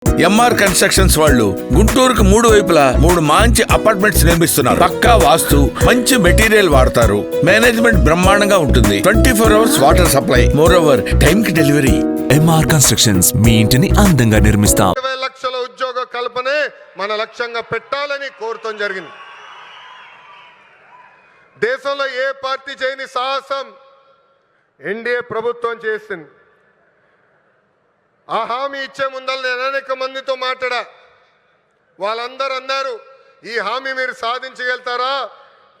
MR constructions వాళ్ళు గుంటూరుకు 3 వైపులా 3 మంచి అపార్ట్మెంట్స్ నిర్మిస్తున్నారు. పక్కా వాస్తు, మంచి మెటీరియల్ వాడతారు. మేనేజ్మెంట్ బ్రహ్మాండంగా ఉంటుంది. 24 hours water supply, more over time కి డెలివరీ. ఎంఆర్ కన్స్ట్రక్షన్స్ మీ ఇంటిని అందంగా నిర్మిస్తాం. 20 లక్షల ఉద్యోగ కల్పనే మన లక్ష్యంగా పెట్టాలని కోరటం జరిగింది. దేశంలో ఏ పార్టీ చేయని సాహసం ఎన్డీఏ ప్రభుత్వం చేసింది. ఆ హామీ ఇచ్చే ముందర నేను అనేక మందితో మాట్లాడా. వాళ్ళందరూ అన్నారు, ఈ హామీ మీరు సాధించగలుగుతారా,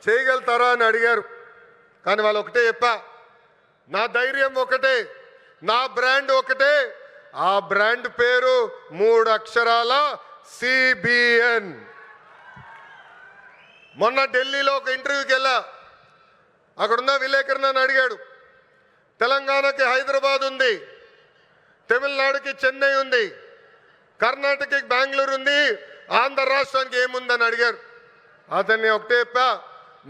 చేయగలుగుతారా అని అడిగారు. కానీ వాళ్ళు ఒకటే చెప్పా, నా ధైర్యం ఒకటే, నా బ్రాండ్ ఒకటే. ఆ బ్రాండ్ పేరు 3 అక్షరాల సిబిఎన్. మొన్న ఢిల్లీలో ఒక ఇంటర్వ్యూకి వెళ్ళా. అక్కడున్న విలేకరు నన్ను అడిగాడు, తెలంగాణకి హైదరాబాద్ ఉంది, తమిళనాడుకి చెన్నై ఉంది, కర్ణాటకకి బెంగళూరు ఉంది, ఆంధ్ర రాష్ట్రానికి ఏముందని అడిగారు. అతన్ని ఒకటే చెప్పా,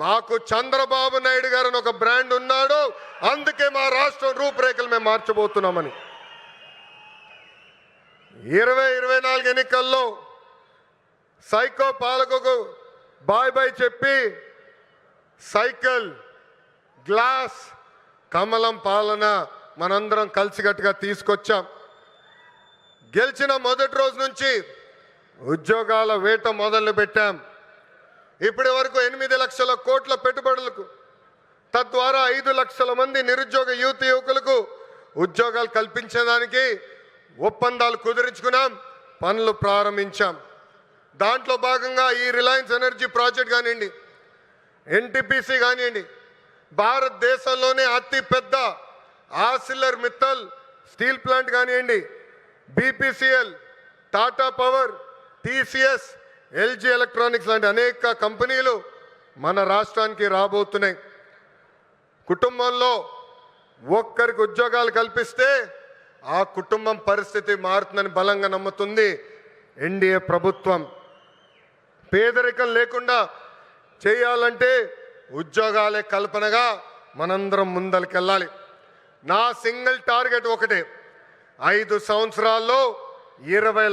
మాకు చంద్రబాబు నాయుడు గారు అని ఒక బ్రాండ్ ఉన్నాడు, అందుకే మా రాష్ట్రం రూపురేఖలు మేము మార్చబోతున్నామని. 2024 ఎన్నికల్లో సైకో పాలకుకు బాయ్ బాయ్ చెప్పి సైకిల్, గ్లాస్, కమలం పాలన మనందరం కలిసికట్టుగా తీసుకొచ్చాం. గెలిచిన మొదటి రోజు నుంచి ఉద్యోగాల వేట మొదలు పెట్టాం. ఇప్పటి వరకు 8 లక్షల కోట్ల పెట్టుబడులకు, తద్వారా 5 లక్షల మంది నిరుద్యోగ యువకులకు ఉద్యోగాలు కల్పించడానికి ఒప్పందాలు కుదుర్చుకున్నాం, పనులు ప్రారంభించాం. దాంట్లో భాగంగా ఈ రిలయన్స్ ఎనర్జీ ప్రాజెక్ట్ కానివ్వండి, ఎన్టీపీసీ కానివ్వండి, భారతదేశంలోనే అతిపెద్ద ఆర్సిలర్ మిత్తల్ స్టీల్ ప్లాంట్ కానివ్వండి, BPCL, Tata power, TCS, LG electronics లాంటి అనేక కంపెనీలు మన రాష్ట్రానికి రాబోతున్నాయి. కుటుంబంలో ఒక్కరికి ఉద్యోగాలు కల్పిస్తే ఆ కుటుంబం పరిస్థితి మారుతుందని బలంగా నమ్ముతుంది ఎన్డీఏ ప్రభుత్వం. పేదరికం లేకుండా చేయాలంటే ఉద్యోగాలే కల్పనగా మనందరం ముందరికెళ్ళాలి. నా సింగిల్ టార్గెట్ ఒకటే, 5 సంవత్సరాల్లో 20